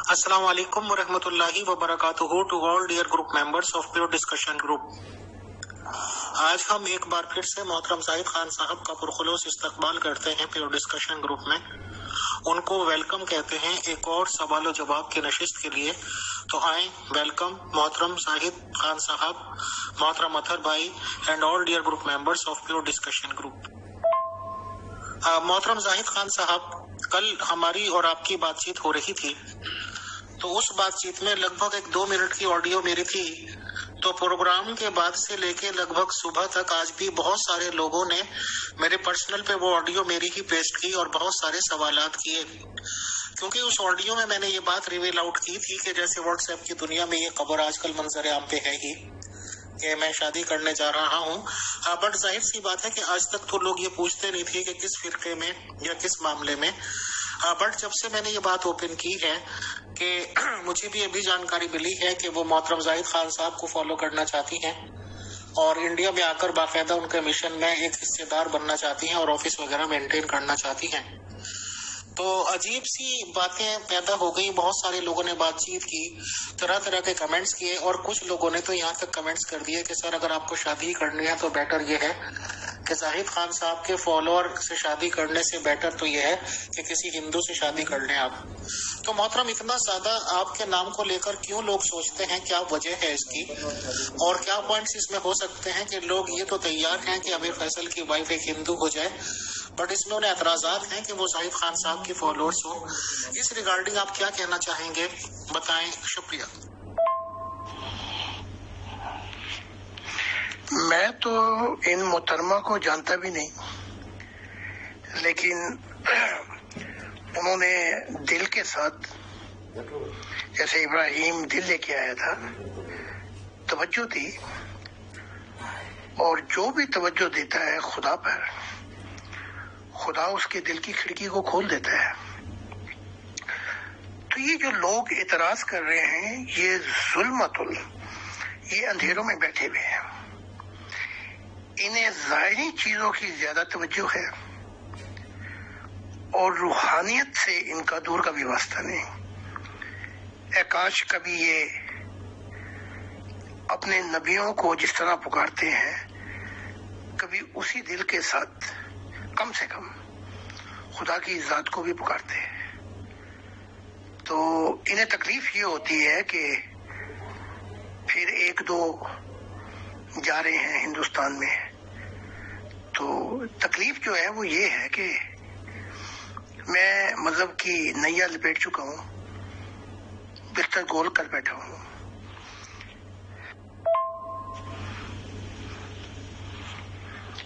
السلام علیکم ورحمۃ اللہ وبرکاتہ to all dear group members of pure discussion group. آج ہم ایک بار پھر سے محترم زاہد خان صاحب کا پرخلوص استقبال کرتے ہیں پیور ڈسکشن گروپ میں۔ ان کو ویلکم کہتے ہیں ایک اور سوال و جواب کی نشست کے لیے۔ تو آئیں، ویلکم محترم زاہد خان صاحب، محترم اطہر بھائی and all dear group members of pure discussion group. محترم زاہد خان صاحب، کل ہماری اور آپ کی بات چیت ہو رہی تھی، تو اس بات چیت میں لگ بھگ 2 منٹ کی آڈیو میری تھی۔ تو پروگرام کے بعد سے لے کے لگ بھگ صبح تک آج بھی بہت سارے لوگوں نے میرے پرسنل پہ وہ آڈیو میری ہی پیسٹ کی اور بہت سارے سوالات کیے، کیونکہ اس آڈیو میں میں نے یہ بات ریویل آؤٹ کی تھی کہ جیسے واٹس ایپ کی دنیا میں یہ خبر آج کل منظر عام پہ ہے ہی کہ میں شادی کرنے جا رہا ہوں، بٹ ظاہر سی بات ہے کہ آج تک تو لوگ یہ پوچھتے نہیں تھے کہ کس فرقے میں یا کس معاملے میں، بٹ جب سے میں نے یہ بات اوپن کی ہے کہ مجھے بھی ابھی جانکاری ملی ہے کہ وہ محترم زاہد خان صاحب کو فالو کرنا چاہتی ہیں اور انڈیا میں آ کر باقاعدہ ان کے مشن میں ایک حصے دار بننا چاہتی ہیں اور آفس وغیرہ مینٹین کرنا چاہتی ہیں، تو عجیب سی باتیں پیدا ہو گئی۔ بہت سارے لوگوں نے بات چیت کی، طرح طرح کے کمنٹس کیے، اور کچھ لوگوں نے تو یہاں تک کمنٹس کر دیے کہ سر اگر آپ کو شادی کرنی ہے تو بیٹر یہ ہے کہ زاہد خان صاحب کے فالوور سے شادی کرنے سے بیٹر تو یہ ہے کہ کسی ہندو سے شادی کر لیں آپ۔ تو محترم، اتنا زیادہ آپ کے نام کو لے کر کیوں لوگ سوچتے ہیں؟ کیا وجہ ہے اس کی، اور کیا پوائنٹس اس میں ہو سکتے ہیں کہ لوگ یہ تو تیار ہیں کہ امیر فیصل کی وائف ایک ہندو ہو جائے، بٹ اس میں انہیں اعتراضات ہیں کہ وہ زاہد خان صاحب کی فالوورز ہوں۔ اس ریگارڈنگ آپ کیا کہنا چاہیں گے؟ بتائیں، شکریہ۔ میں تو ان محترمہ کو جانتا بھی نہیں، لیکن انہوں نے دل کے ساتھ، جیسے ابراہیم دل لے کے آیا تھا، توجہ دی، اور جو بھی توجہ دیتا ہے خدا پر، خدا اس کے دل کی کھڑکی کو کھول دیتا ہے۔ تو یہ جو لوگ اعتراض کر رہے ہیں، یہ ظلمت یہ اندھیروں میں بیٹھے ہوئے ہیں، انہیں ظاہری چیزوں کی زیادہ توجہ ہے اور روحانیت سے ان کا دور کا بھی واسطہ نہیں۔ اے کاش کبھی یہ اپنے نبیوں کو جس طرح پکارتے ہیں، کبھی اسی دل کے ساتھ کم سے کم خدا کی ذات کو بھی پکارتے ہیں۔ تو انہیں تکلیف یہ ہوتی ہے کہ پھر 1-2 جا رہے ہیں ہندوستان میں، تو تکلیف جو ہے وہ یہ ہے کہ میں مذہب کی نیا لپیٹ چکا ہوں، بستر گول کر بیٹھا ہوں۔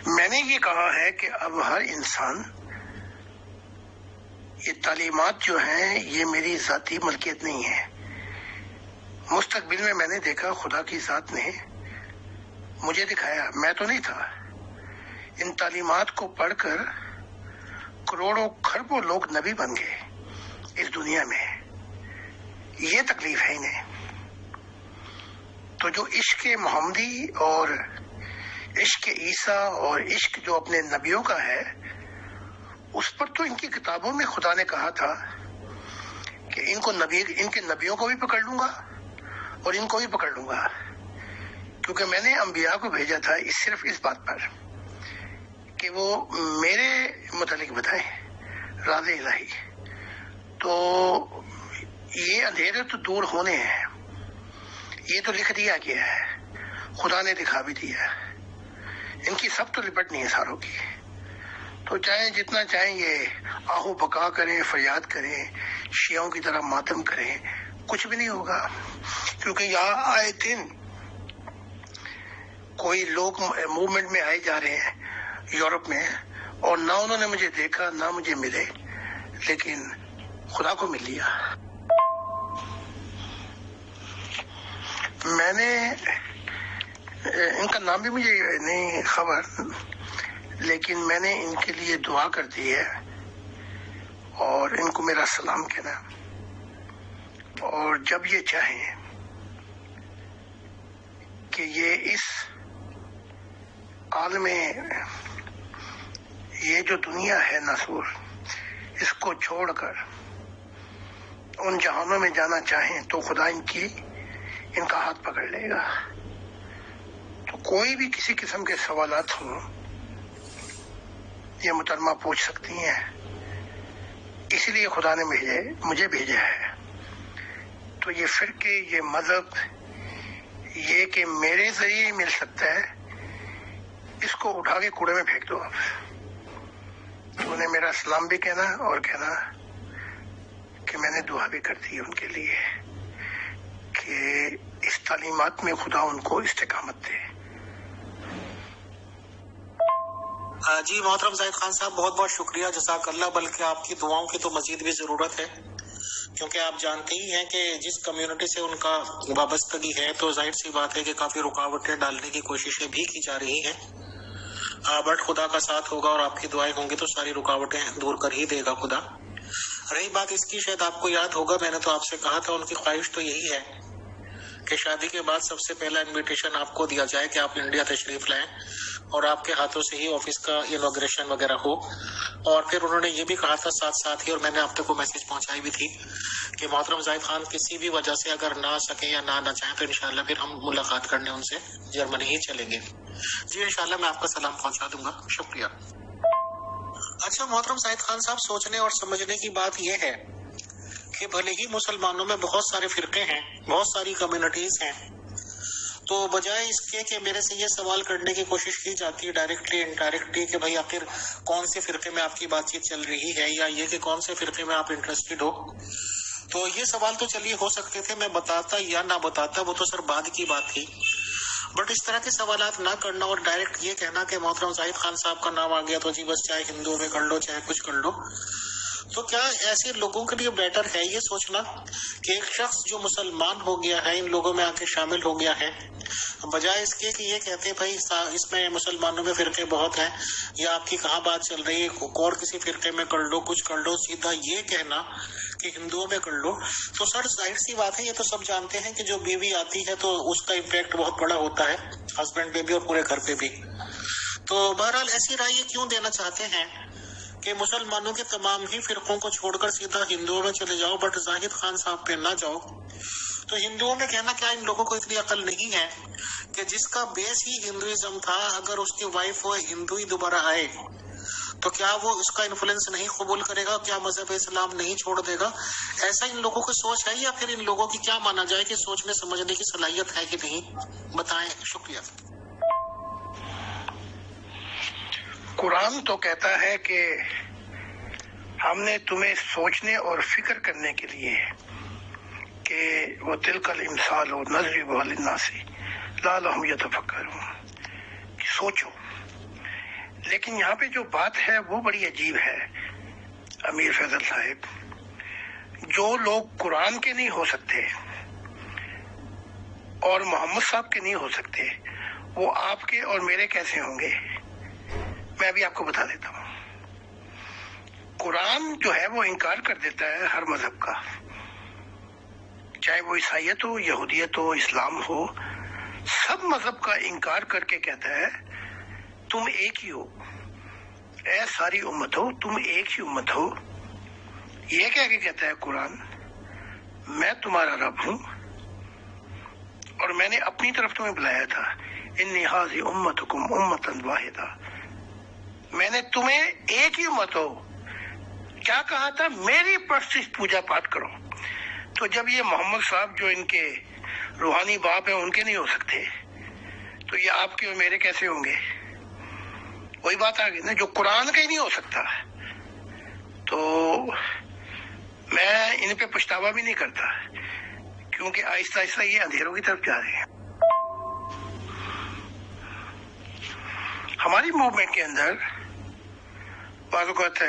میں نے یہ کہا ہے کہ اب ہر انسان، یہ تعلیمات جو ہیں یہ میری ذاتی ملکیت نہیں ہے۔ مستقبل میں نے دیکھا خدا کی ذات نے مجھے دکھایا، میں تو نہیں تھا، ان تعلیمات کو پڑھ کر کروڑوں کھربوں لوگ نبی بن گئے اس دنیا میں۔ یہ تکلیف ہے انہیں۔ تو جو عشق محمدی اور عشق عیسیٰ اور عشق جو اپنے نبیوں کا ہے، اس پر تو ان کی کتابوں میں خدا نے کہا تھا کہ ان کے نبیوں کو بھی پکڑ لوں گا اور ان کو بھی پکڑ لوں گا، کیونکہ میں نے انبیاء کو بھیجا تھا صرف اس بات پر کہ وہ میرے متعلق بتائیں راز الہی۔ تو یہ اندھیرے تو دور ہونے ہیں، یہ تو لکھ دیا گیا ہے، خدا نے دکھا بھی دیا، ان کی سب تو لپٹنی ہے ساروں کی۔ تو چاہے جتنا چاہیں یہ آہو بکا کریں، فریاد کریں، شیعوں کی طرح ماتم کریں، کچھ بھی نہیں ہوگا، کیونکہ یہاں آئے دن کوئی لوگ موومنٹ میں آئے جا رہے ہیں یورپ میں، اور نہ انہوں نے مجھے دیکھا نہ مجھے ملے، لیکن خدا کو مل لیا۔ میں نے ان کا نام بھی مجھے نہیں خبر، لیکن میں نے ان کے لیے دعا کر دی ہے اور ان کو میرا سلام کہنا، اور جب یہ چاہیں کہ یہ اس عالم، یہ جو دنیا ہے ناسور، اس کو چھوڑ کر ان جہانوں میں جانا چاہیں تو خدا ان کا ہاتھ پکڑ لے گا. تو کوئی بھی کسی قسم کے سوالات ہوں یہ محترمہ پوچھ سکتی ہیں. اس لیے خدا نے مجھے بھیجا ہے. تو یہ فرقے، یہ مذہب، یہ کہ میرے ذریعے ہی مل سکتا ہے، اس کو اٹھا کے کوڑے میں پھینک دو. آپ تو انہیں میرا سلام بھی کہنا اور کہنا کہ میں نے دعا بھی کر دی ان کے لیے کہ اس تعلیمات میں خدا ان کو استقامت دے. جی محترم زاہد خان صاحب، بہت بہت شکریہ، جزاک اللہ. بلکہ آپ کی دعاؤں کی تو مزید بھی ضرورت ہے، کیونکہ آپ جانتے ہی ہیں کہ جس کمیونٹی سے ان کا وابستگی ہے تو ظاہر سی بات ہے کہ کافی رکاوٹیں ڈالنے کی کوششیں بھی کی جا رہی ہیں. بٹ خدا کا ساتھ ہوگا اور آپ کی دعائیں ہوں گی تو ساری رکاوٹیں دور کر ہی دے گا خدا. رہی بات اس کی، شاید آپ کو یاد ہوگا میں نے تو آپ سے کہا تھا ان کی خواہش تو یہی ہے کہ شادی کے بعد سب سے پہلا انویٹیشن آپ کو دیا جائے کہ آپ انڈیا تشریف لائیں اور آپ کے ہاتھوں سے ہی آفس کا انوگریشن وغیرہ ہو. اور پھر انہوں نے یہ بھی کہا تھا ساتھ ہی، اور میں نے آپ تک کو میسج پہنچائی بھی تھی کہ محترم زاہد خان کسی بھی وجہ سے اگر نہ آ سکیں یا نہ آنا چاہیں تو انشاءاللہ پھر ہم ملاقات کرنے ان سے جرمنی ہی چلیں گے. جی انشاءاللہ میں آپ کا سلام پہنچا دوں گا. شکریہ. اچھا محترم زاہد خان صاحب، سوچنے اور سمجھنے کی بات یہ ہے کہ بھلے ہی مسلمانوں میں بہت سارے فرقے ہیں، بہت ساری کمیونٹیز ہیں، تو بجائے اس کے کہ میرے سے یہ سوال کرنے کی کوشش کی جاتی ہے ڈائریکٹلی انڈائریکٹلی کہ بھائی آخر کون سے فرقے میں آپ کی بات چیت چل رہی ہے، یا یہ کہ کون سے فرقے میں آپ انٹرسٹڈ ہو، تو یہ سوال تو چلیے ہو سکتے تھے، میں بتاتا یا نہ بتاتا وہ تو سر بعد کی بات تھی. بٹ اس طرح کے سوالات نہ کرنا اور ڈائریکٹ یہ کہنا کہ محترم زاہد خان صاحب کا نام آ گیا تو جی بس چاہے ہندوؤں میں کر لو چاہے کچھ کر لو. تو کیا ایسے لوگوں کے لیے بیٹر ہے یہ سوچنا کہ ایک شخص جو مسلمان ہو گیا ہے، ان لوگوں میں آ کے شامل ہو گیا ہے، بجائے اس کے کہ یہ کہتے بھائی اس میں مسلمانوں میں فرقے بہت ہیں یا آپ کی کہاں بات چل رہی ہے، اور کسی فرقے میں کر لو کچھ کر لو، سیدھا یہ کہنا کہ ہندوؤں میں کر لو. تو سر ظاہر سی بات ہے، یہ تو سب جانتے ہیں کہ جو بیوی آتی ہے تو اس کا امپیکٹ بہت بڑا ہوتا ہے ہسبینڈ پہ بھی اور پورے گھر پہ بھی. تو بہرحال ایسی رائے یہ کیوں دینا چاہتے ہیں کہ مسلمانوں کے تمام ہی فرقوں کو چھوڑ کر سیدھا ہندوؤں میں چلے جاؤ بٹ زاہد خان صاحب پہ نہ جاؤ. تو ہندوؤں میں کہنا کیا ان لوگوں کو اتنی عقل نہیں ہے کہ جس کا بیس ہی ہندوازم تھا اگر اس کی وائف وہ ہندو ہی دوبارہ آئے تو کیا وہ اس کا انفلوئنس نہیں قبول کرے گا، کیا مذہب اسلام نہیں چھوڑ دے گا؟ ایسا ان لوگوں کی سوچ ہے یا پھر ان لوگوں کی کیا مانا جائے کہ سوچنے سمجھنے کی صلاحیت ہے کہ نہیں؟ بتائیں. شکریہ. قرآن تو کہتا ہے کہ ہم نے تمہیں سوچنے اور فکر کرنے کے لیے کہ وہ تلک الامثال نضربها للناس لعلهم يتفکرون، سوچو. لیکن یہاں پہ جو بات ہے وہ بڑی عجیب ہے امیر فیصل صاحب. جو لوگ قرآن کے نہیں ہو سکتے اور محمد صاحب کے نہیں ہو سکتے وہ آپ کے اور میرے کیسے ہوں گے؟ میں ابھی آپ کو بتا دیتا ہوں. قرآن جو ہے وہ انکار کر دیتا ہے ہر مذہب کا، چاہے وہ عیسائیت ہو، یہودیت ہو، اسلام ہو، سب مذہب کا انکار کر کے کہتا ہے تم ایک ہی ہو، اے ساری امت ہو تم ایک ہی امت ہو. یہ کہہ کے کہتا ہے قرآن میں تمہارا رب ہوں اور میں نے اپنی طرف تمہیں بلایا تھا، انی ھذی امتکم امۃ واحدہ، میں نے تمہیں ایک ہی امت ہو. کیا کہا تھا؟ میری پرستش پوجا پاٹ کرو. تو جب یہ محمد صاحب جو ان کے روحانی باپ ہیں ان کے نہیں ہو سکتے تو یہ آپ کے اور میرے کیسے ہوں گے؟ وہی بات آ گئی نا، جو قرآن کا ہی نہیں ہو سکتا. تو میں ان پہ پچھتاوا بھی نہیں کرتا کیونکہ آہستہ آہستہ یہ اندھیروں کی طرف جا رہے ہیں. ہماری موومنٹ کے اندر بعض اوقات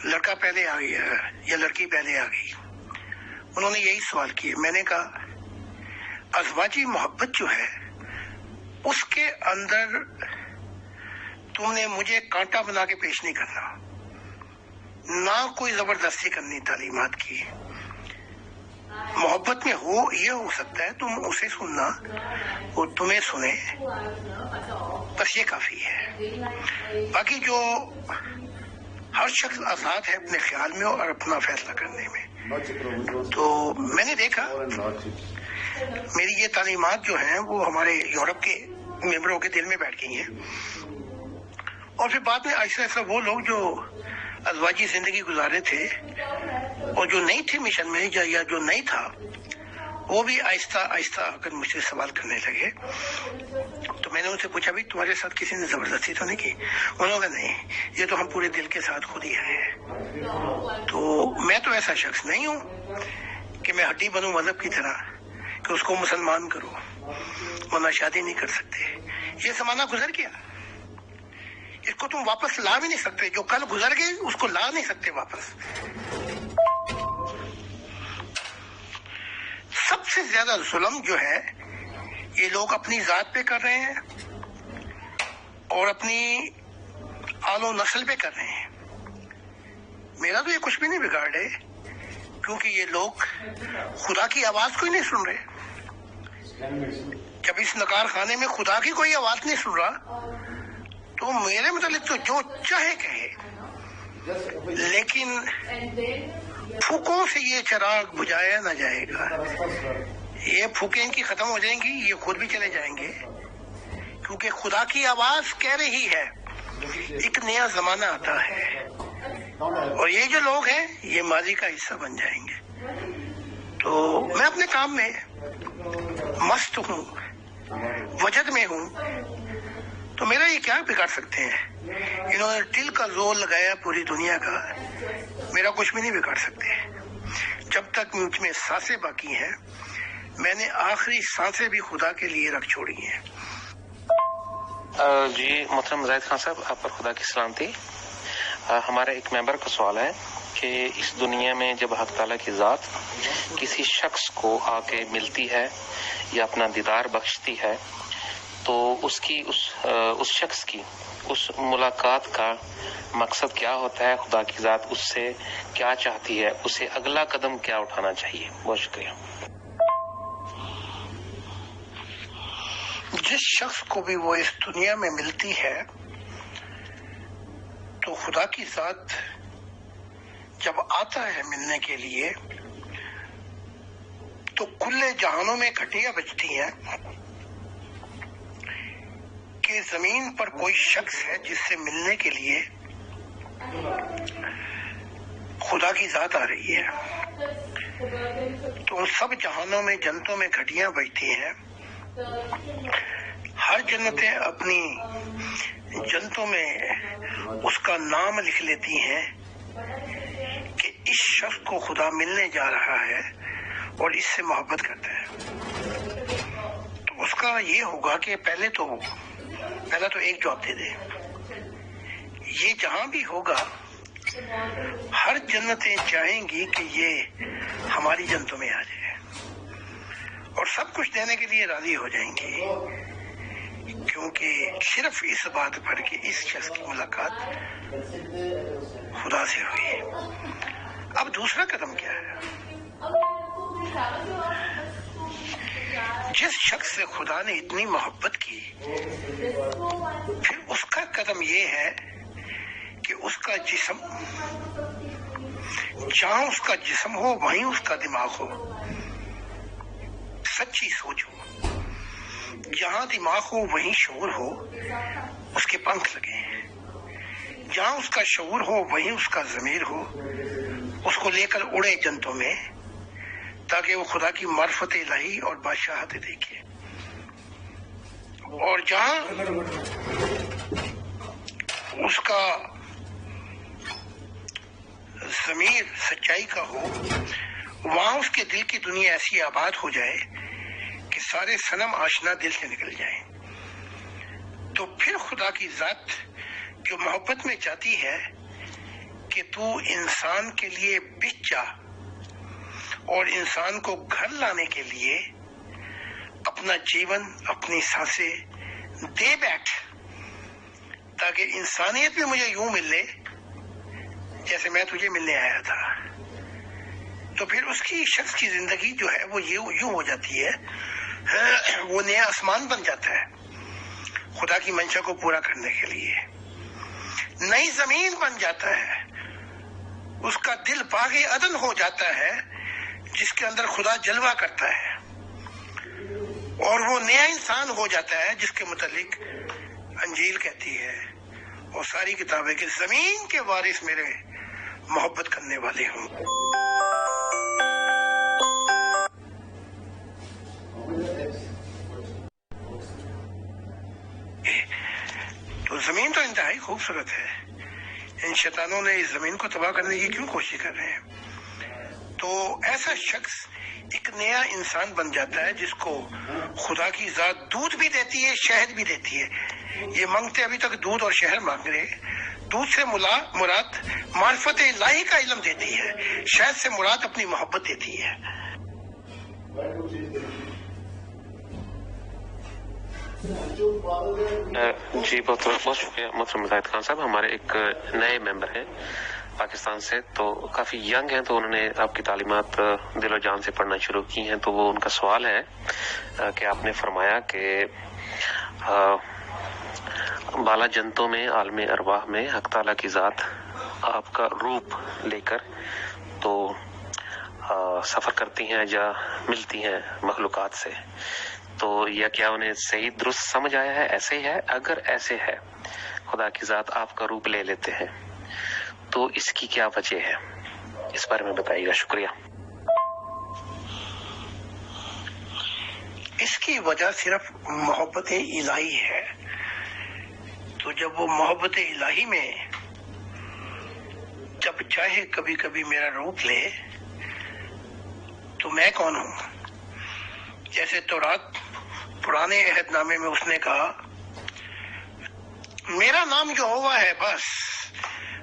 لڑکا پہلے آ گیا یا لڑکی پہلے آ گئی، انہوں نے یہی سوال کیے. میں نے کہا ازواجی محبت جو ہے اس کے اندر تم نے مجھے کانٹا بنا کے پیش نہیں کرنا، نہ کوئی زبردستی کرنی تعلیمات کی. محبت میں ہو یہ ہو سکتا ہے تم اسے سننا وہ تمہیں سنے، بس یہ کافی ہے. باقی جو ہر شخص آزاد ہے اپنے خیال میں اور اپنا فیصلہ کرنے میں. تو میں نے دیکھا میری یہ تعلیمات جو ہیں وہ ہمارے یورپ کے ممبروں کے دل میں بیٹھ گئی ہیں، اور پھر بعد میں ایسا ایسا وہ لوگ جو ازواجی زندگی گزارے تھے اور جو نہیں تھے مشن میں یا جو نہیں تھا، وہ بھی آہستہ آہستہ آ کر مجھ سے سوال کرنے لگے. تو میں نے ان سے پوچھا بھی تمہارے ساتھ کسی نے زبردستی تو نہیں کی؟ انہوں نے کہا نہیں، یہ تو ہم پورے دل کے ساتھ خود ہی آئے ہیں. تو میں تو ایسا شخص نہیں ہوں کہ میں ہڈی بنوں مذہب کی طرح کہ اس کو مسلمان کرو، ورنہ شادی نہیں کر سکتے. یہ زمانہ گزر گیا، اس کو تم واپس لا بھی نہیں سکتے. جو کل گزر گئے اس کو لا نہیں سکتے واپس. سب سے زیادہ ظلم جو ہے یہ لوگ اپنی ذات پہ کر رہے ہیں اور اپنی آل و نسل پہ کر رہے ہیں. میرا تو یہ کچھ بھی نہیں بگاڑ رہے، کیونکہ یہ لوگ خدا کی آواز کو ہی نہیں سن رہے. جب اس نکار خانے میں خدا کی کوئی آواز نہیں سن رہا تو میرے متعلق تو جو چاہے کہے، لیکن پھوکوں سے یہ چراغ بجھایا نہ جائے گا. یہ پھوکیں ان کی ختم ہو جائیں گی، یہ خود بھی چلے جائیں گے، کیونکہ خدا کی آواز کہہ رہی ہے ایک نیا زمانہ آتا ہے، اور یہ جو لوگ ہیں یہ ماضی کا حصہ بن جائیں گے. تو میں اپنے کام میں مست ہوں، وجد میں ہوں، تو میرا یہ کیا بگاڑ سکتے ہیں؟ انہوں نے دل کا زور لگایا پوری دنیا کا، میرا کچھ بھی نہیں بگاڑ سکتے. جب تک مجھ میں سانسیں باقی ہیں میں نے آخری سانسیں بھی خدا کے لیے رکھ چھوڑی ہیں. جی محترم زاہد خان صاحب، آپ پر خدا کی سلامتی. ہمارا ایک ممبر کا سوال ہے کہ اس دنیا میں جب حق تعالیٰ کی ذات کسی شخص کو آ کے ملتی ہے یا اپنا دیدار بخشتی ہے تو اس شخص کی اس ملاقات کا مقصد کیا ہوتا ہے؟ خدا کی ذات اس سے کیا چاہتی ہے؟ اسے اگلا قدم کیا اٹھانا چاہیے؟ بہت شکریہ. جس شخص کو بھی وہ اس دنیا میں ملتی ہے تو خدا کی ذات جب آتا ہے ملنے کے لیے تو کل جہانوں میں گھٹیاں بجتی ہیں کہ زمین پر کوئی شخص ہے جس سے ملنے کے لیے خدا کی ذات آ رہی ہے. تو ان سب جہانوں میں جنتوں میں گھٹیاں بجتی ہیں. ہر جنتیں اپنی جنتوں میں اس کا نام لکھ لیتی ہیں کہ اس شخص کو خدا ملنے جا رہا ہے اور اس سے محبت کرتا ہے. تو اس کا یہ ہوگا کہ پہلا تو ایک جواب دے دے. یہ جہاں بھی ہوگا ہر جنتیں چاہیں گی کہ یہ ہماری جنتوں میں آ جائے اور سب کچھ دینے کے لیے راضی ہو جائیں گی، کیونکہ صرف اس بات پر کہ اس شخص کی ملاقات خدا سے ہوئی. اب دوسرا قدم کیا ہے؟ جس شخص سے خدا نے اتنی محبت کی پھر اس کا قدم یہ ہے کہ اس کا جسم، جہاں اس کا جسم ہو وہیں اس کا دماغ ہو. سچی سوچ ہو، جہاں دماغ ہو وہیں شعور ہو، اس کے پنکھ لگے. جہاں اس کا شعور ہو وہیں اس کا ضمیر ہو، اس کو لے کر اڑے جنتوں میں تاکہ وہ خدا کی معرفت الہی اور بادشاہت دیکھے. اور جہاں اس کا ضمیر سچائی کا ہو وہاں اس کے دل کی دنیا ایسی آباد ہو جائے کہ سارے صنم آشنا دل سے نکل جائیں. تو پھر خدا کی ذات جو محبت میں چاہتی ہے کہ تو انسان کے لیے بچ جا اور انسان کو گھر لانے کے لیے اپنا جیون، اپنی سانسیں دے بیٹھ تاکہ انسانیت میں مجھے یوں ملے جیسے میں تجھے ملنے آیا تھا. تو پھر اس کی شخص کی زندگی جو ہے وہ یوں ہو جاتی ہے، وہ نیا آسمان بن جاتا ہے خدا کی منشا کو پورا کرنے کے لیے. نئی زمین بن جاتا ہے اس کا دل باغ عدن ہو جاتا ہے جس کے اندر خدا جلوہ کرتا ہے، اور وہ نیا انسان ہو جاتا ہے جس کے متعلق انجیل کہتی ہے اور ساری کتابیں کہ زمین کے وارث میرے محبت کرنے والے ہوں۔ تو زمین تو انتہائی خوبصورت ہے، ان شیطانوں نے اس زمین کو تباہ کرنے کی کیوں کوشش کر رہے ہیں؟ تو ایسا شخص ایک نیا انسان بن جاتا ہے جس کو خدا کی ذات دودھ بھی دیتی ہے، شہد بھی دیتی ہے۔ یہ مانگتے ابھی تک دودھ اور شہد مانگ رہے، دودھ سے مراد معرفت الہی کا علم دیتی ہے، شہد سے مراد اپنی محبت دیتی ہے۔ جی بہت شکریہ محترم زاہد خان صاحب۔ ہمارے ایک نئے ممبر ہیں پاکستان سے، تو کافی ینگ ہیں، تو انہوں نے آپ کی تعلیمات دل و جان سے پڑھنا شروع کی ہیں۔ تو وہ ان کا سوال ہے کہ آپ نے فرمایا کہ بالا جنتوں میں، عالم ارواح میں حق تعالیٰ کی ذات آپ کا روپ لے کر تو سفر کرتی ہیں یا ملتی ہیں مخلوقات سے، تو یا کیا انہیں صحیح درست سمجھ آیا ہے؟ ایسے ہی ہے؟ اگر ایسے ہے، خدا کی ذات آپ کا روپ لے لیتے ہیں، تو اس کی کیا وجہ ہے؟ اس بارے میں بتائیے گا، شکریہ۔ اس کی وجہ صرف محبت الہی ہے۔ تو جب وہ محبت الہی میں جب چاہے کبھی کبھی میرا روپ لے، تو میں کون ہوں؟ جیسے تورات پرانے عہد نامے میں اس نے کہا میرا نام یہوہ ہے، بس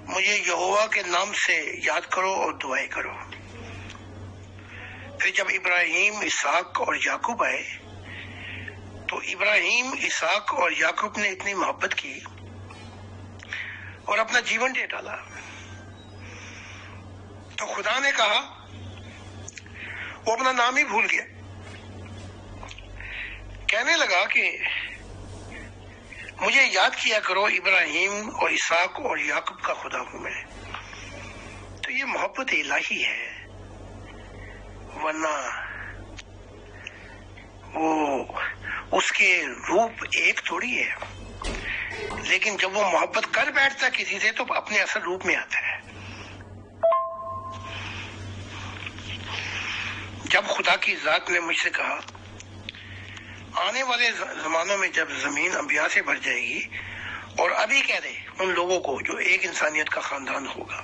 مجھے یہوہ کے نام سے یاد کرو اور دعائیں کرو۔ پھر جب ابراہیم، اسحاق اور یعقوب آئے تو ابراہیم، اسحاق اور یعقوب نے اتنی محبت کی اور اپنا جیون دے ڈالا، تو خدا نے کہا وہ اپنا نام ہی بھول گیا، کہنے لگا کہ مجھے یاد کیا کرو، ابراہیم اور اسحاق اور یعقوب کا خدا ہوں میں۔ تو یہ محبت الہی ہے، ورنہ وہ اس کے روپ ایک تھوڑی ہے، لیکن جب وہ محبت کر بیٹھتا ہے کسی سے تو اپنے اصل روپ میں آتا ہے۔ جب خدا کی ذات نے مجھ سے کہا آنے والے زمانوں میں جب زمین انبیاء سے بھر جائے گی، اور ابھی کہہ دے ان لوگوں کو جو ایک انسانیت کا خاندان ہوگا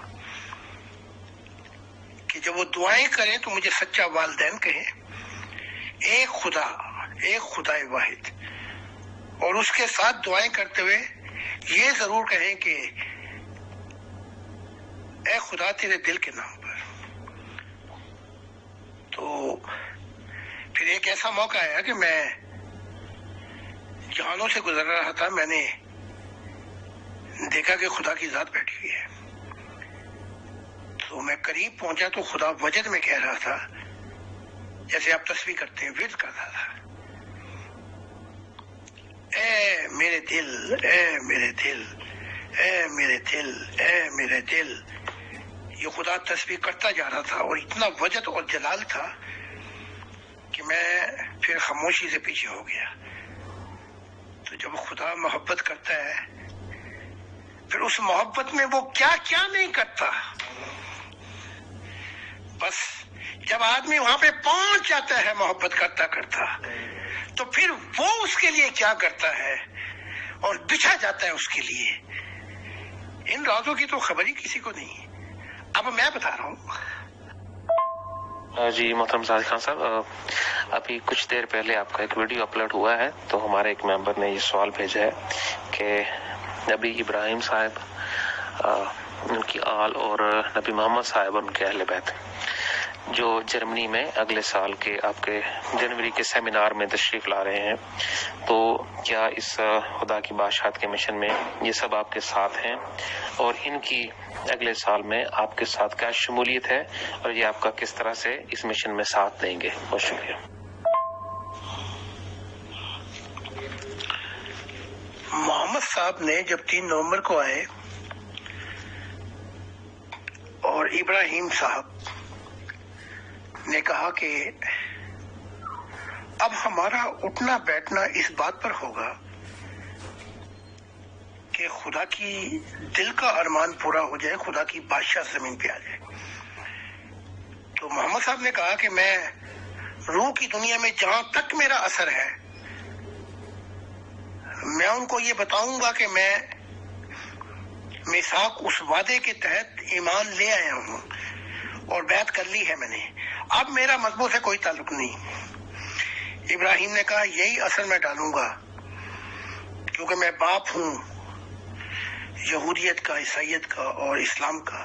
کہ جب وہ دعائیں کریں تو مجھے سچا والدین کہیں، ایک خدا، ایک خدا واحد، اور اس کے ساتھ دعائیں کرتے ہوئے یہ ضرور کہیں کہ اے خدا تیرے دل کے نام پر۔ تو پھر ایک ایسا موقع آیا کہ میں جہانوں سے گزر رہا تھا، میں نے دیکھا کہ خدا کی ذات بیٹھی ہوئی ہے، تو میں قریب پہنچا تو خدا وجد میں کہہ رہا تھا، جیسے آپ تسبیح کرتے ہیں، ورد کر رہا تھا، اے میرے دل، اے میرے دل، اے میرے دل، اے میرے دل۔ یہ خدا تسبیح کرتا جا رہا تھا اور اتنا وجد اور جلال تھا کہ میں پھر خاموشی سے پیچھے ہو گیا۔ تو جب خدا محبت کرتا ہے پھر اس محبت میں وہ کیا کیا نہیں کرتا، بس جب آدمی وہاں پہ پہنچ جاتا ہے محبت کرتا کرتا، تو پھر وہ اس کے لیے کیا کرتا ہے اور بچھا جاتا ہے اس کے لیے۔ ان رازوں کی تو خبر ہی کسی کو نہیں، اب میں بتا رہا ہوں۔ جی محترم زاہد خان صاحب، ابھی کچھ دیر پہلے آپ کا ایک ویڈیو اپلوڈ ہوا ہے، تو ہمارے ایک ممبر نے یہ سوال بھیجا ہے کہ نبی ابراہیم صاحب، ان کی آل، اور نبی محمد صاحب ان کے اہل بیت جو جرمنی میں اگلے سال کے آپ کے جنوری کے سیمینار میں تشریف لا رہے ہیں، تو کیا اس خدا کی بادشاہت کے مشن میں یہ سب آپ کے ساتھ ہیں، اور ان کی اگلے سال میں آپ کے ساتھ کیا شمولیت ہے، اور یہ آپ کا کس طرح سے اس مشن میں ساتھ دیں گے؟ بہت شکریہ۔ محمد صاحب نے جب 3 نومبر کو آئے اور ابراہیم صاحب نے کہا کہ اب ہمارا اٹھنا بیٹھنا اس بات پر ہوگا کہ خدا کی دل کا ارمان پورا ہو جائے، خدا کی بادشاہ زمین پہ آ جائے۔ تو محمد صاحب نے کہا کہ میں روح کی دنیا میں جہاں تک میرا اثر ہے میں ان کو یہ بتاؤں گا کہ میں میثاق اس وعدے کے تحت ایمان لے آیا ہوں اور بیعت کر لی ہے میں نے، اب میرا مذہبوں سے کوئی تعلق نہیں۔ ابراہیم نے کہا یہی اثر میں ڈالوں گا کیونکہ میں باپ ہوں یہودیت کا، عیسائیت کا اور اسلام کا۔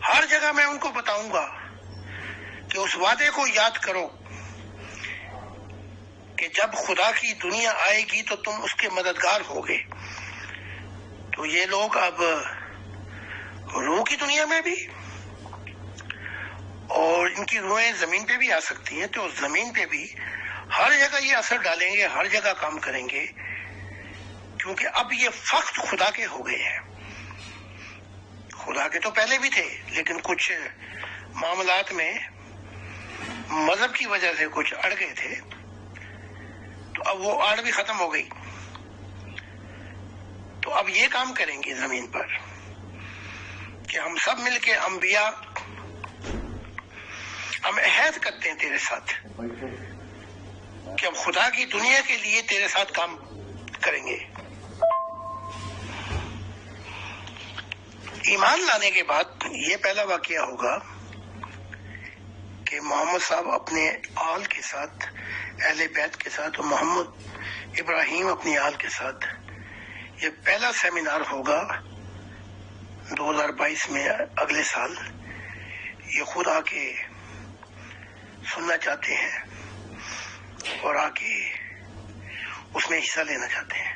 ہر جگہ میں ان کو بتاؤں گا کہ اس وعدے کو یاد کرو کہ جب خدا کی دنیا آئے گی تو تم اس کے مددگار ہوگے۔ تو یہ لوگ اب روح کی دنیا میں بھی اور ان کی روحیں زمین پہ بھی آ سکتی ہیں، تو زمین پہ بھی ہر جگہ یہ اثر ڈالیں گے، ہر جگہ کام کریں گے، کیونکہ اب یہ فقط خدا کے ہو گئے ہیں۔ خدا کے تو پہلے بھی تھے لیکن کچھ معاملات میں مذہب کی وجہ سے کچھ اڑ گئے تھے، تو اب وہ آڑ بھی ختم ہو گئی۔ تو اب یہ کام کریں گے زمین پر کہ ہم سب مل کے انبیاء ہم عہد کرتے ہیں تیرے ساتھ کہ ہم خدا کی دنیا کے لیے تیرے ساتھ کام کریں گے۔ ایمان لانے کے بعد یہ پہلا واقعہ ہوگا کہ محمد صاحب اپنے آل کے ساتھ، اہل بیت کے ساتھ، اور محمد ابراہیم اپنی آل کے ساتھ، یہ پہلا سیمینار ہوگا 2022 میں، اگلے سال۔ یہ خود آ کے سننا چاہتے ہیں اور آ کے اس میں حصہ لینا چاہتے ہیں۔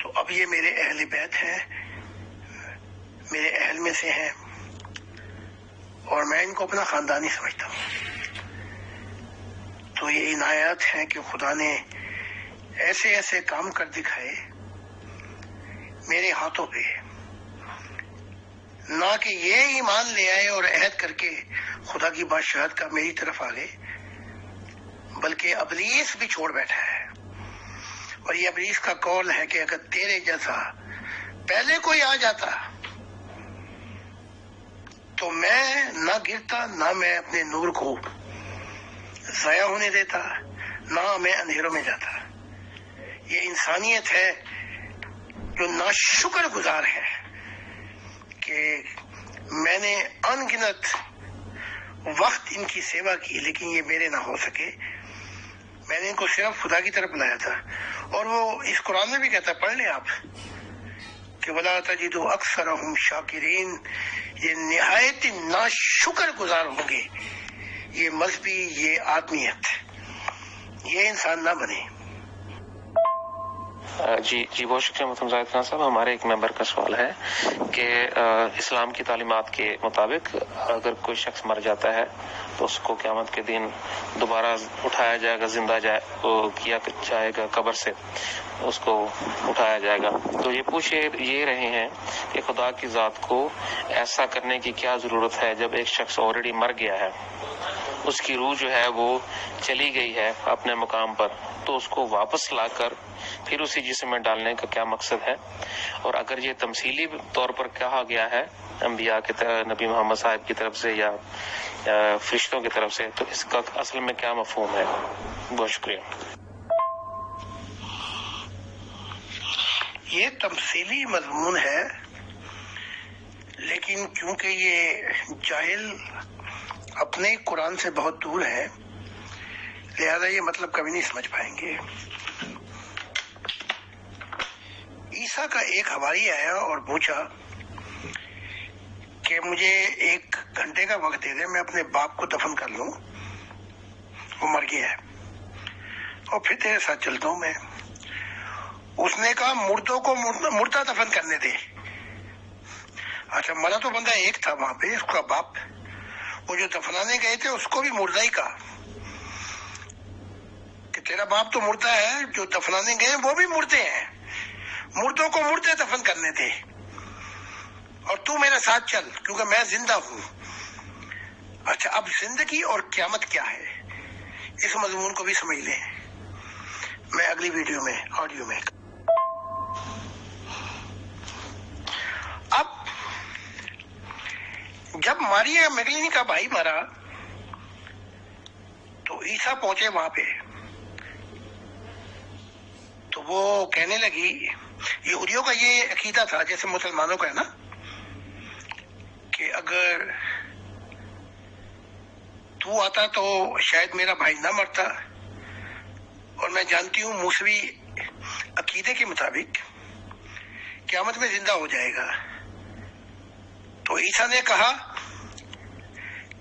تو اب یہ میرے اہل بیت ہیں، میرے اہل میں سے ہیں، اور میں ان کو اپنا خاندانی سمجھتا ہوں۔ تو یہ عنایات ہیں کہ خدا نے ایسے ایسے کام کر دکھائے میرے ہاتھوں پہ، نہ کہ یہ ایمان لے آئے اور عہد کر کے خدا کی بادشاہت کا میری طرف آ گئے، بلکہ ابلیس بھی چھوڑ بیٹھا ہے۔ اور یہ ابلیس کا قول ہے کہ اگر تیرے جیسا پہلے کوئی آ جاتا تو میں نہ گرتا، نہ میں اپنے نور کو ضائع ہونے دیتا، نہ میں اندھیروں میں جاتا۔ یہ انسانیت ہے جو ناشکر گزار ہے کہ میں نے ان گنت وقت ان کی سیوا کی لیکن یہ میرے نہ ہو سکے۔ میں نے ان کو صرف خدا کی طرف بلایا تھا، اور وہ اس قرآن میں بھی کہتا ہے، پڑھ لیں آپ کہ وَلَا تَجِدُ أَكْثَرَهُمْ شَاكِرِينَ، یہ نہایت ناشکر گزار ہوں گے۔ یہ مذہبی، یہ آدمیت، یہ انسان نہ بنے۔ جی بہت شکریہ محترم زاہد خان صاحب۔ ہمارے ایک ممبر کا سوال ہے کہ اسلام کی تعلیمات کے مطابق اگر کوئی شخص مر جاتا ہے تو اس کو قیامت کے دن دوبارہ اٹھایا جائے گا، زندہ کیا جائے گا، قبر سے اس کو اٹھایا جائے گا۔ تو یہ پوچھ یہ رہے ہیں کہ خدا کی ذات کو ایسا کرنے کی کیا ضرورت ہے جب ایک شخص آلریڈی مر گیا ہے، اس کی روح جو ہے وہ چلی گئی ہے اپنے مقام پر، تو اس کو واپس لا کر پھر اسی جسم میں ڈالنے کا کیا مقصد ہے؟ اور اگر یہ تمثیلی طور پر کہا گیا ہے انبیاء کی طرف، نبی محمد صاحب کی طرف سے یا فرشتوں کی طرف سے، تو اس کا اصل میں کیا مفہوم ہے؟ بہت شکریہ۔ یہ تمثیلی مضمون ہے، لیکن کیونکہ یہ جاہل اپنے قرآن سے بہت دور ہے، لہذا یہ مطلب کبھی نہیں سمجھ پائیں گے۔ عیسیٰ کا ایک حواری آیا اور پوچھا کہ مجھے 1 گھنٹے کا وقت دے دے، میں اپنے باپ کو دفن کر لوں، وہ مر گیا ہے، اور پھر تیرے ساتھ چلتا ہوں میں۔ اس نے کہا مردوں کو مردہ دفن کرنے دے۔ اچھا، مرا تو بندہ ایک تھا وہاں پہ، اس کا باپ، وہ جو دفنانے گئے تھے اس کو بھی مردہ ہی کہا کہ تیرا باپ تو مردہ ہے، جو دفنانے گئے وہ بھی مردے ہیں، مردوں کو مردے دفن کرنے دے۔ اور تو میرے ساتھ چل کیونکہ میں زندہ ہوں. اچھا، اب زندگی اور قیامت کیا ہے اس مضمون کو بھی سمجھ لیں. میں اگلی ویڈیو میں آڈیو میں. اب جب ماریا میگلینی کا بھائی مرا تو عیسیٰ پہنچے وہاں پہ. تو وہ کہنے لگی، یہودیوں کا یہ عقیدہ تھا جیسے مسلمانوں کا ہے نا، کہ اگر تو آتا تو شاید میرا بھائی نہ مرتا. اور میں جانتی ہوں موسوی عقیدے کے مطابق قیامت میں زندہ ہو جائے گا. تو عیسیٰ نے کہا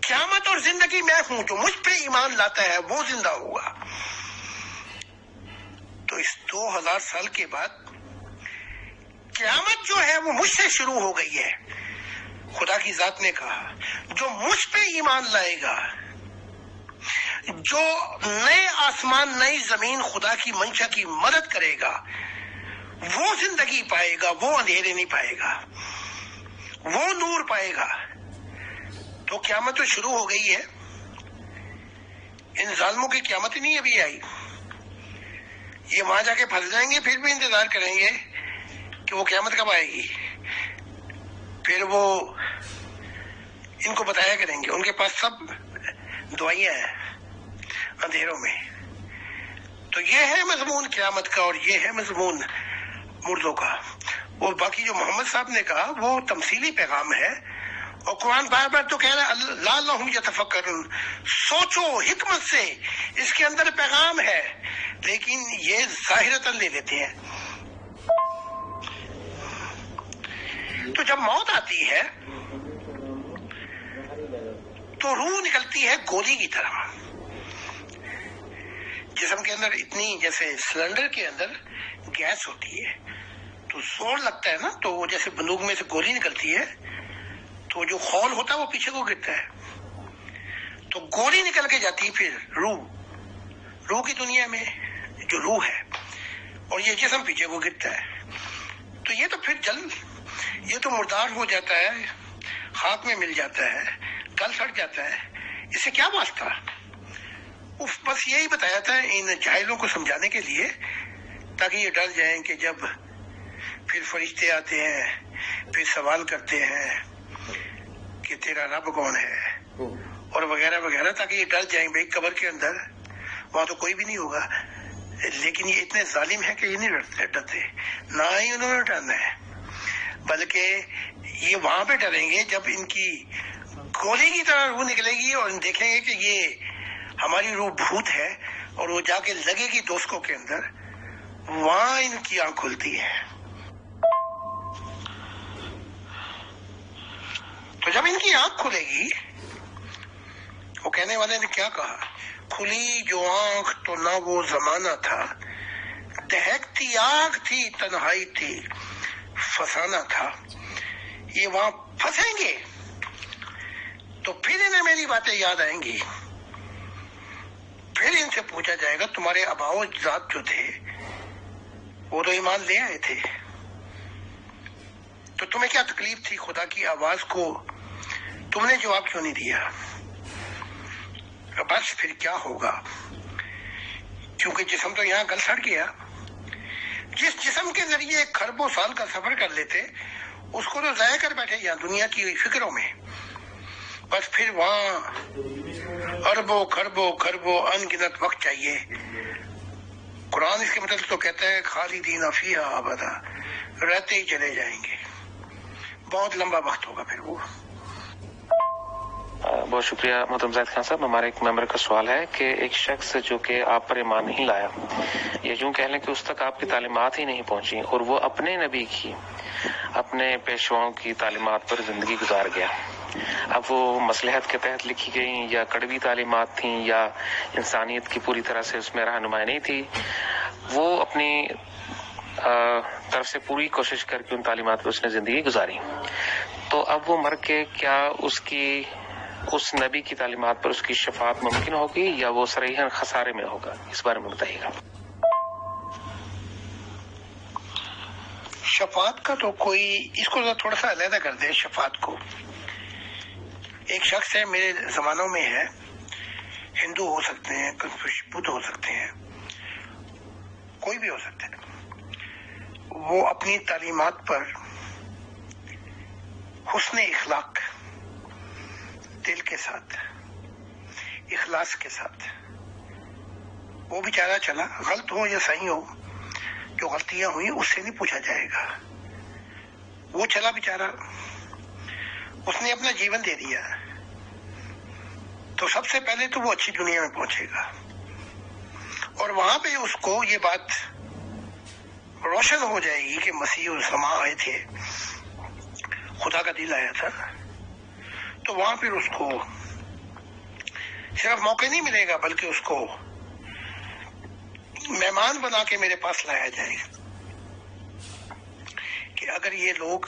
قیامت اور زندگی میں ہوں، جو مجھ پہ ایمان لاتا ہے وہ زندہ ہوگا. تو اس 2000 سال کے بعد قیامت جو ہے وہ مجھ سے شروع ہو گئی ہے. خدا کی ذات نے کہا جو مجھ پہ ایمان لائے گا، جو نئے آسمان نئی زمین خدا کی منشا کی مدد کرے گا، وہ زندگی پائے گا، وہ اندھیرے نہیں پائے گا، وہ نور پائے گا. تو قیامت تو شروع ہو گئی ہے. ان ظالموں کی قیامت ہی نہیں ابھی آئی. یہ وہاں جا کے پھنس جائیں گے، پھر بھی انتظار کریں گے کہ وہ قیامت کب آئے گی. پھر وہ ان کو بتایا کریں گے، ان کے پاس سب دعائیاں ہیں اندھیروں میں. تو یہ ہے مضمون قیامت کا اور یہ ہے مضمون مردوں کا. وہ باقی جو محمد صاحب نے کہا وہ تمثیلی پیغام ہے، اور قرآن بار بار تو کہہ رہا ہے لعلہم یتفکرون، سوچو حکمت سے، اس کے اندر پیغام ہے، لیکن یہ ظاہرتاً لے لیتے ہیں. تو جب موت آتی ہے تو روح نکلتی ہے گولی کی طرح. جسم کے اندر اتنی، جیسے سلنڈر کے اندر گیس ہوتی ہے تو زور لگتا ہے نا، تو وہ جیسے بندوق میں سے گولی نکلتی ہے تو جو خول ہوتا ہے وہ پیچھے کو گرتا ہے. تو گولی نکل کے جاتی ہے پھر روح کی دنیا میں جو روح ہے، اور یہ جسم پیچھے کو گرتا ہے. تو یہ تو پھر یہ تو مردار ہو جاتا ہے، خاک میں مل جاتا ہے، گل سڑ جاتا ہے. اس سے کیا واسطہ؟ بس یہی بتایا تھا ان جاہلوں کو سمجھانے کے لیے، تاکہ یہ ڈر جائیں کہ جب پھر فرشتے آتے ہیں پھر سوال کرتے ہیں کہ تیرا رب کون ہے اور وغیرہ وغیرہ، تاکہ یہ ڈر جائیں بھائی قبر کے اندر وہاں تو کوئی بھی نہیں ہوگا. لیکن یہ اتنے ظالم ہیں کہ یہ نہیں ڈرتے، نہ ہی انہوں نے ڈرنا ہے، بلکہ یہ وہاں پہ ڈریں گے جب ان کی گولی کی طرح روح نکلے گی اور دیکھیں گے کہ یہ ہماری روح بھوت ہے، اور وہ جا کے لگے گی دوستوں کے اندر، وہاں ان کی آنکھ کھلتی ہے. تو جب ان کی آنکھ کھلے گی، وہ کہنے والے نے کیا کہا، کھلی جو آنکھ تو نہ وہ زمانہ تھا، دہکتی آنکھ تھی، تنہائی تھی، فسانہ تھا. یہ وہاں پھنسیں گے تو پھر انہیں میری باتیں یاد آئیں گی. پھر ان سے پوچھا جائے گا تمہارے آباء و اجداد جو تھے وہ تو ایمان لے آئے تھے، تو تمہیں کیا تکلیف تھی خدا کی آواز کو تم نے جواب کیوں نہیں دیا؟ بس پھر کیا ہوگا، کیونکہ جسم تو یہاں گل سڑ گیا. جس جسم کے ذریعے کھربوں سال کا سفر کر لیتے اس کو تو ضائع کر بیٹھے یہاں دنیا کی فکروں میں. بس پھر وہاں اربوں کھربوں انگنت وقت چاہیے. قرآن اس کے مطلب تو کہتا ہے خالدین فیہا ابدا، رہتے ہی چلے جائیں گے، بہت لمبا وقت ہوگا پھر وہ. بہت شکریہ محترم زاہد خان صاحب. ہمارے ایک ممبر کا سوال ہے کہ ایک شخص جو کہ آپ پر ایمان نہیں لایا، یا یوں کہہ لیں کہ اس تک آپ کی تعلیمات ہی نہیں پہنچی، اور وہ اپنے نبی کی، اپنے پیشواؤں کی تعلیمات پر زندگی گزار گیا. اب وہ مصلحت کے تحت لکھی گئیں یا کڑوی تعلیمات تھیں یا انسانیت کی پوری طرح سے اس میں رہنمائی نہیں تھی، وہ اپنی طرف سے پوری کوشش کر کے ان تعلیمات پر اس نے زندگی گزاری. تو اب وہ مر کے کیا اس نبی کی تعلیمات پر اس کی شفاعت ممکن ہوگی یا وہ صریحاً خسارے میں ہوگا؟ اس بارے میں بتائیے گا. شفاعت کا تو کوئی، اس کو تھوڑا سا علیحدہ کر دے شفاعت کو. ایک شخص ہے میرے زمانوں میں ہے، ہندو ہو سکتے ہیں، بدھ ہو سکتے ہیں، کوئی بھی ہو سکتا ہے، وہ اپنی تعلیمات پر حسن اخلاق، دل کے ساتھ، اخلاص کے ساتھ، وہ بیچارہ چلا، غلط ہو یا صحیح ہو، جو غلطیاں ہوئی اس سے نہیں پوچھا جائے گا. وہ چلا بیچارہ، اس نے اپنا جیون دے دیا، تو سب سے پہلے تو وہ اچھی دنیا میں پہنچے گا، اور وہاں پہ اس کو یہ بات روشن ہو جائے گی کہ مسیح الزما آئے تھے، خدا کا دل آیا تھا. تو وہاں پھر اس کو صرف موقع نہیں ملے گا، بلکہ اس کو مہمان بنا کے میرے پاس لایا جائے گا کہ اگر یہ لوگ،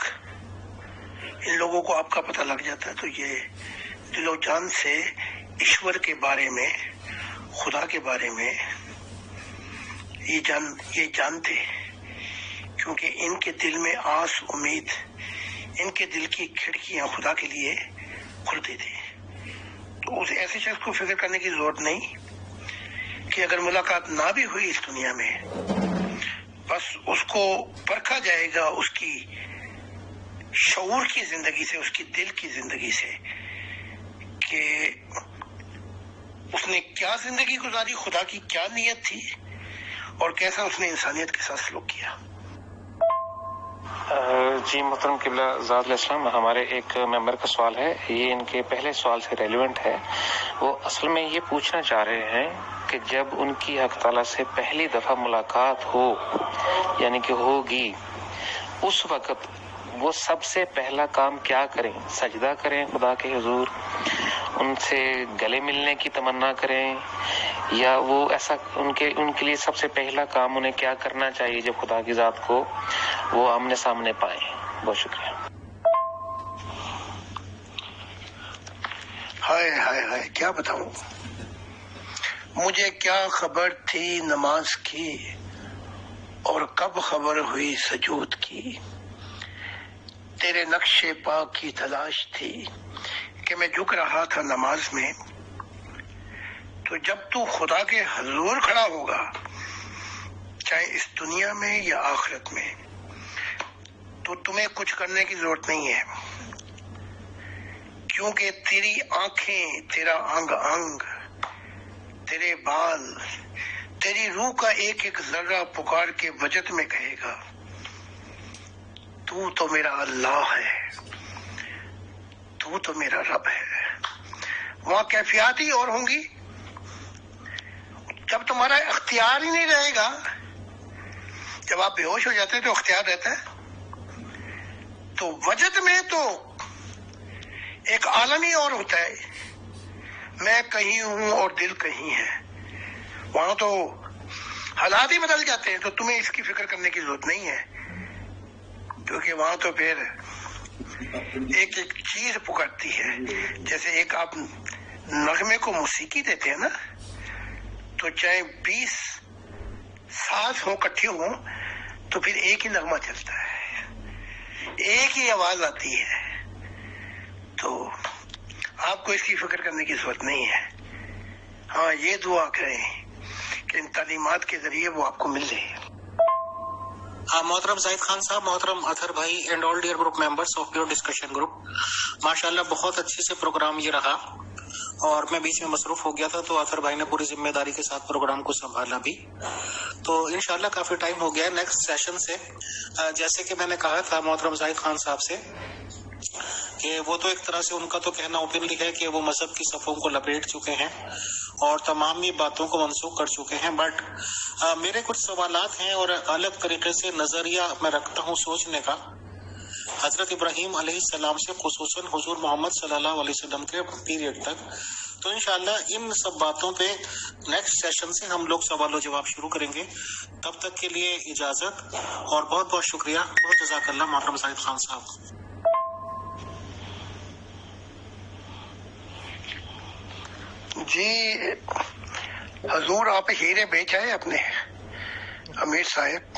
ان لوگوں کو آپ کا پتہ لگ جاتا ہے تو یہ دل و جان سے ایشور کے بارے میں، خدا کے بارے میں یہ جانتے، کیونکہ ان کے دل میں آس، امید، ان کے دل کی کھڑکیاں خدا کے لیے کھلتی تھی. تو اس ایسے شخص کو فکر کرنے کی ضرورت نہیں کہ اگر ملاقات نہ بھی ہوئی اس دنیا میں، بس اس کو پرکھا جائے گا اس کی شعور کی زندگی سے، اس کی دل کی زندگی سے، کہ اس نے کیا زندگی گزاری، خدا کی کیا نیت تھی، اور کیسا اس نے انسانیت کے ساتھ سلوک کیا. جی محترم قبلہ ذات علیہ السلام، ہمارے ایک ممبر کا سوال ہے، یہ ان کے پہلے سوال سے ریلیونٹ ہے. وہ اصل میں یہ پوچھنا چاہ رہے ہیں کہ جب ان کی حق تعالیٰ سے پہلی دفعہ ملاقات ہو، یعنی کہ ہوگی، اس وقت وہ سب سے پہلا کام کیا کریں؟ سجدہ کریں خدا کے حضور، ان سے گلے ملنے کی تمنا کریں، یا وہ ایسا ان کے لیے سب سے پہلا کام انہیں کیا کرنا چاہیے جب خدا کی ذات کو وہ آمنے سامنے پائیں؟ بہت شکریہ. ہائے ہائے ہائے، کیا بتاؤں، مجھے کیا خبر تھی نماز کی، اور کب خبر ہوئی سجود کی. تیرے نقش پاک کی تلاش تھی کہ میں جھک رہا تھا نماز میں. تو جب تو خدا کے حضور کھڑا ہوگا، چاہے اس دنیا میں یا آخرت میں، تو تمہیں کچھ کرنے کی ضرورت نہیں ہے، کیونکہ تیری آنکھیں، تیرا انگ انگ، تیرے بال، تیری روح کا ایک ایک ذرہ پکار کے وجد میں کہے گا، تو میرا اللہ ہے، تو میرا رب ہے. وہاں کیفیات ہی اور ہوں گی. جب تمہارا اختیار ہی نہیں رہے گا، جب آپ بے ہوش ہو جاتے ہیں تو اختیار رہتا ہے. تو وجد میں تو ایک عالم ہی اور ہوتا ہے، میں کہیں ہوں اور دل کہیں ہے. وہاں تو حالات ہی بدل جاتے ہیں، تو تمہیں اس کی فکر کرنے کی ضرورت نہیں ہے، کیونکہ وہاں تو پھر ایک ایک چیز پکڑتی ہے. جیسے ایک آپ نغمے کو موسیقی دیتے ہیں نا، تو چاہے 20 سانس ہوں کٹھی ہوں تو پھر ایک ہی نغمہ چلتا ہے، ایک ہی آواز آتی ہے. تو آپ کو اس کی فکر کرنے کی ضرورت نہیں ہے. ہاں، یہ دعا کریں کہ ان تعلیمات کے ذریعے وہ آپ کو مل جائے. محترم زاہد خان صاحب، محترم اطہر بھائی and all dear group members of your discussion group, ماشاءاللہ بہت اچھے سے پروگرام یہ رہا، اور میں بیچ میں مصروف ہو گیا تھا تو اطہر بھائی نے پوری ذمہ داری کے ساتھ پروگرام کو سنبھالا بھی. تو انشاءاللہ کافی ٹائم ہو گیا ہے نیکسٹ سیشن سے. جیسے کہ میں نے کہا تھا محترم زاہد خان صاحب سے کہ وہ تو ایک طرح سے ان کا تو کہنا اوپنلی ہے کہ وہ مذہب کی صفوں کو لپیٹ چکے ہیں اور تمام ہی باتوں کو منسوخ کر چکے ہیں. بٹ میرے کچھ سوالات ہیں اور الگ طریقے سے نظریہ میں رکھتا ہوں سوچنے کا. حضرت ابراہیم علیہ السلام سے خصوصاً حضور محمد صلی اللہ علیہ وسلم کے پیریڈ تک. تو انشاءاللہ ان سب باتوں پہ نیکسٹ سیشن سے ہم لوگ سوال و جواب شروع کریں گے. تب تک کے لیے اجازت اور بہت بہت شکریہ. بہت جزاک اللہ محترم زاہد خان صاحب. جی حضور، آپ ہیرے بیچ آئے اپنے امیر صاحب.